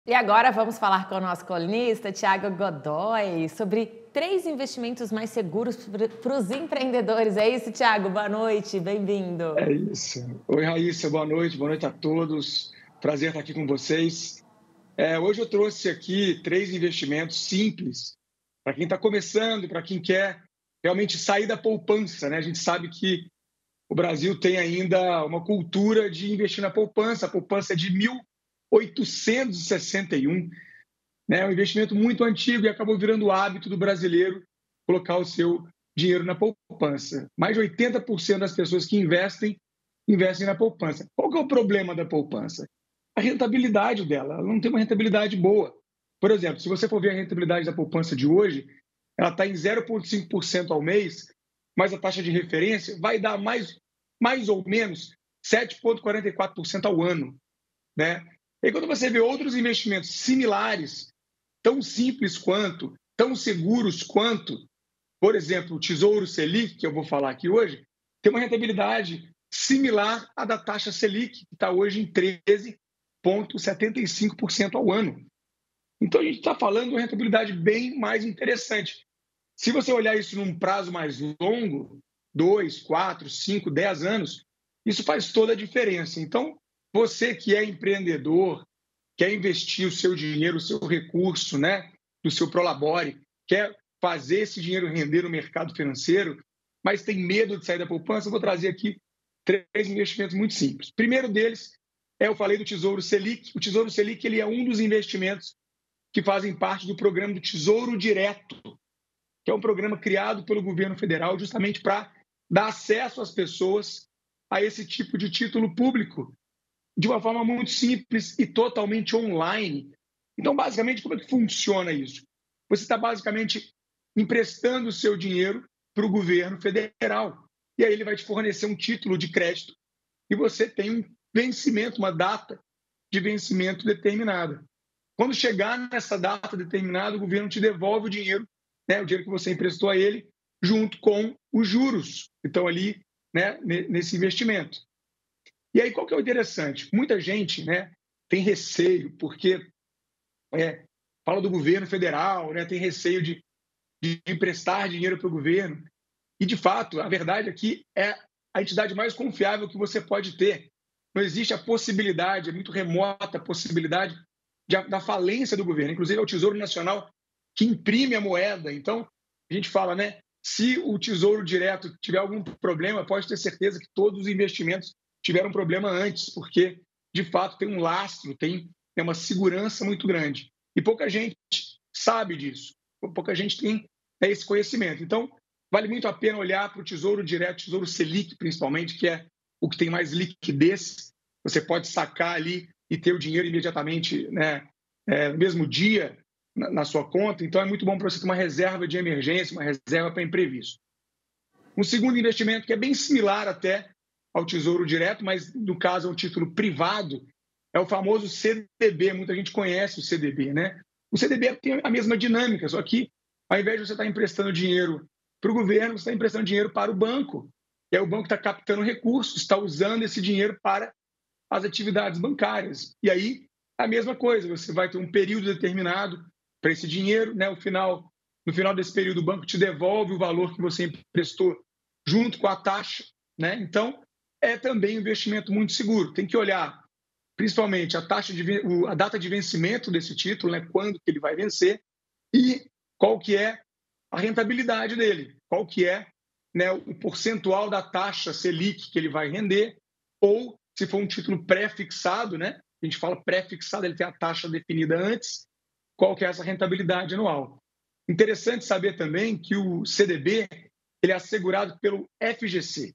E agora vamos falar com o nosso colunista, Thiago Godoy, sobre 3 investimentos mais seguros para os empreendedores. É isso, Thiago? Boa noite, bem-vindo. É isso. Oi, Raíssa, boa noite a todos. Prazer estar aqui com vocês. Hoje eu trouxe aqui 3 investimentos simples para quem está começando, para quem quer realmente sair da poupança, né? A gente sabe que o Brasil tem ainda uma cultura de investir na poupança. A poupança é de 1861, né? É um investimento muito antigo e acabou virando o hábito do brasileiro colocar o seu dinheiro na poupança. Mais de 80% das pessoas que investem na poupança. Qual que é o problema da poupança? A rentabilidade dela. Ela não tem uma rentabilidade boa. Por exemplo, se você for ver a rentabilidade da poupança de hoje, ela está em 0,5% ao mês, mas a taxa de referência vai dar mais ou menos 7,44% ao ano, né? E quando você vê outros investimentos similares, tão simples quanto, tão seguros quanto, por exemplo, o Tesouro Selic, que eu vou falar aqui hoje, tem uma rentabilidade similar à da taxa Selic, que está hoje em 13,75% ao ano. Então, a gente está falando de uma rentabilidade bem mais interessante. Se você olhar isso num prazo mais longo, 2, 4, 5, 10 anos, isso faz toda a diferença. Então, você que é empreendedor, quer investir o seu dinheiro, o seu recurso, né, do seu Prolabore, quer fazer esse dinheiro render no mercado financeiro, mas tem medo de sair da poupança, eu vou trazer aqui 3 investimentos muito simples. O primeiro deles eu falei do Tesouro Selic. O Tesouro Selic ele é um dos investimentos que fazem parte do programa do Tesouro Direto, que é um programa criado pelo governo federal justamente para dar acesso às pessoas a esse tipo de título público de uma forma muito simples e totalmente online. Então, basicamente, como é que funciona isso? Você está basicamente emprestando o seu dinheiro para o governo federal. E aí ele vai te fornecer um título de crédito e você tem um vencimento, uma data de vencimento determinada. Quando chegar nessa data determinada, o governo te devolve o dinheiro, né, o dinheiro que você emprestou a ele, junto com os juros que estão ali, né, nesse investimento. E aí, qual que é o interessante? Muita gente, né, tem receio, porque fala do governo federal, né, tem receio de emprestar dinheiro para o governo. E, de fato, a verdade aqui é a entidade mais confiável que você pode ter. Não existe a possibilidade, é muito remota a possibilidade da falência do governo. Inclusive, é o Tesouro Nacional que imprime a moeda. Então, a gente fala, né? Se o Tesouro Direto tiver algum problema, pode ter certeza que todos os investimentos tiveram problema antes, porque, de fato, tem um lastro, tem uma segurança muito grande. E pouca gente sabe disso, pouca gente tem esse conhecimento. Então, vale muito a pena olhar para o Tesouro Direto, Tesouro Selic, principalmente, que é o que tem mais liquidez. Você pode sacar ali e ter o dinheiro imediatamente, né, no mesmo dia na sua conta. Então, é muito bom para você ter uma reserva de emergência, uma reserva para imprevisto. Um segundo investimento que é bem similar até ao Tesouro Direto, mas no caso é um título privado, é o famoso CDB. Muita gente conhece o CDB, né? O CDB tem a mesma dinâmica, só que ao invés de você estar emprestando dinheiro para o governo, você está emprestando dinheiro para o banco. E aí o banco está captando recursos, está usando esse dinheiro para as atividades bancárias. E aí, a mesma coisa, você vai ter um período determinado para esse dinheiro, né? No final desse período, o banco te devolve o valor que você emprestou junto com a taxa, né? Então, é também um investimento muito seguro. Tem que olhar, principalmente, a data de vencimento desse título, né? Quando que ele vai vencer e qual que é a rentabilidade dele, qual que é, né, o percentual da taxa Selic que ele vai render, ou se for um título pré-fixado, né? A gente fala pré-fixado, ele tem a taxa definida antes, qual que é essa rentabilidade anual. Interessante saber também que o CDB ele é assegurado pelo FGC,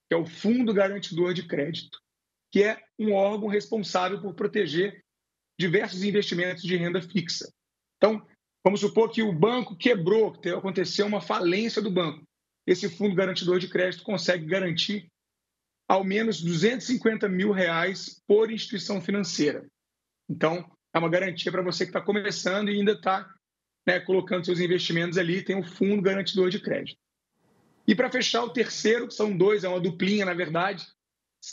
que é o Fundo Garantidor de Crédito, que é um órgão responsável por proteger diversos investimentos de renda fixa. Então, vamos supor que o banco quebrou, que aconteceu uma falência do banco. Esse Fundo Garantidor de Crédito consegue garantir ao menos R$250 mil por instituição financeira. Então, é uma garantia para você que está começando e ainda está, né, colocando seus investimentos ali, tem o Fundo Garantidor de Crédito. E para fechar, o terceiro, que são 2, é uma duplinha, na verdade,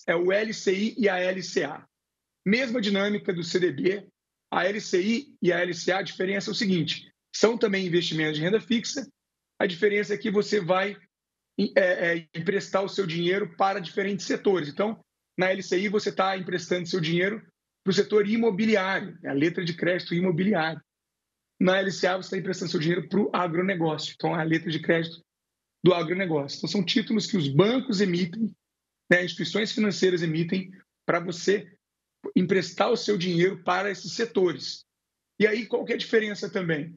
é o LCI e a LCA. Mesma dinâmica do CDB, A LCI e a LCA, a diferença é o seguinte, são também investimentos de renda fixa, a diferença é que você vai emprestar o seu dinheiro para diferentes setores. Então, na LCI, você está emprestando seu dinheiro para o setor imobiliário, a letra de crédito imobiliário. Na LCA, você está emprestando seu dinheiro para o agronegócio, então a letra de crédito do agronegócio. Então, são títulos que os bancos emitem, né, instituições financeiras emitem para você emprestar o seu dinheiro para esses setores. E aí, qual que é a diferença também?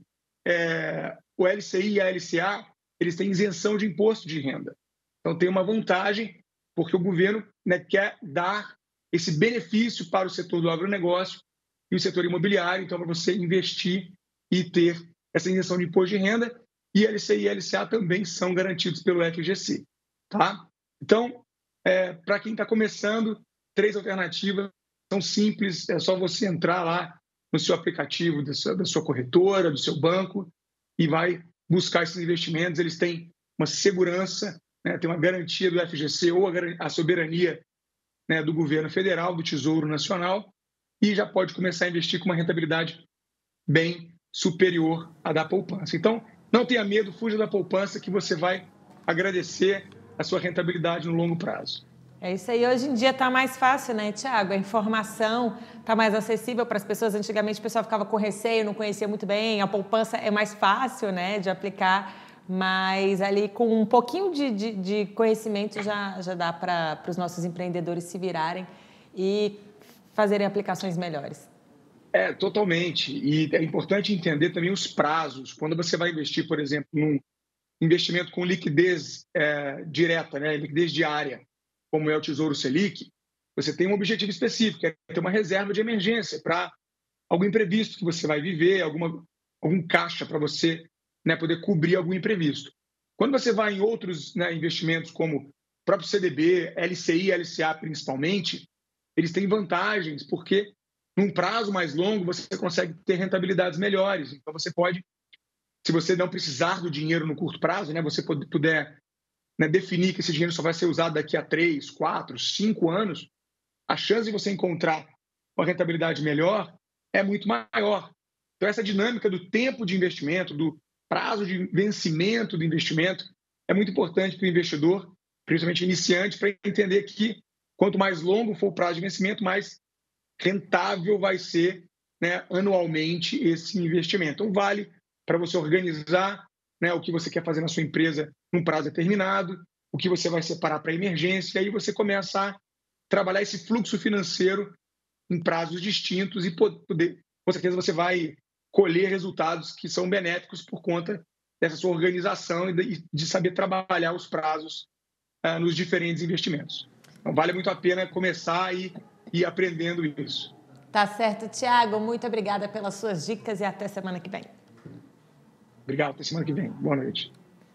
O LCI e a LCA, eles têm isenção de imposto de renda. Então, tem uma vantagem, porque o governo, né, quer dar esse benefício para o setor do agronegócio e o setor imobiliário, então, para você investir e ter essa isenção de imposto de renda, e LCI e LCA também são garantidos pelo FGC. Tá? Então, para quem está começando, 3 alternativas são simples, é só você entrar lá no seu aplicativo da sua corretora, do seu banco, e vai buscar esses investimentos. Eles têm uma segurança, né, tem uma garantia do FGC ou a soberania, né, do governo federal, do Tesouro Nacional, e já pode começar a investir com uma rentabilidade bem superior à da poupança. Então, não tenha medo, fuja da poupança, que você vai agradecer a sua rentabilidade no longo prazo. É isso aí. Hoje em dia está mais fácil, né, Thiago? A informação está mais acessível para as pessoas. Antigamente o pessoal ficava com receio, não conhecia muito bem. A poupança é mais fácil, né, de aplicar, mas ali com um pouquinho de conhecimento já dá para os nossos empreendedores se virarem e fazerem aplicações melhores. Totalmente. E é importante entender também os prazos. Quando você vai investir, por exemplo, num investimento com liquidez direta, né, liquidez diária, como é o Tesouro Selic, você tem um objetivo específico, é ter uma reserva de emergência para algum imprevisto que você vai viver, algum caixa para você, né, poder cobrir algum imprevisto. Quando você vai em outros, né, investimentos como o próprio CDB, LCI, LCA principalmente, eles têm vantagens, porque num prazo mais longo você consegue ter rentabilidades melhores. Então você pode, se você não precisar do dinheiro no curto prazo, né, você puder, né, definir que esse dinheiro só vai ser usado daqui a 3, 4, 5 anos, a chance de você encontrar uma rentabilidade melhor é muito maior. Então, essa dinâmica do tempo de investimento, do prazo de vencimento do investimento, é muito importante para o investidor, principalmente iniciante, para entender que quanto mais longo for o prazo de vencimento, mais rentável vai ser, né, anualmente esse investimento. Então, vale para você organizar, né, o que você quer fazer na sua empresa num prazo determinado, o que você vai separar para emergência, e aí você começa a trabalhar esse fluxo financeiro em prazos distintos e poder, com certeza você vai colher resultados que são benéficos por conta dessa sua organização e de saber trabalhar os prazos nos diferentes investimentos. Então, vale muito a pena começar e ir aprendendo isso. Tá certo, Thiago. Muito obrigada pelas suas dicas e até semana que vem. Obrigado, até semana que vem. Boa noite.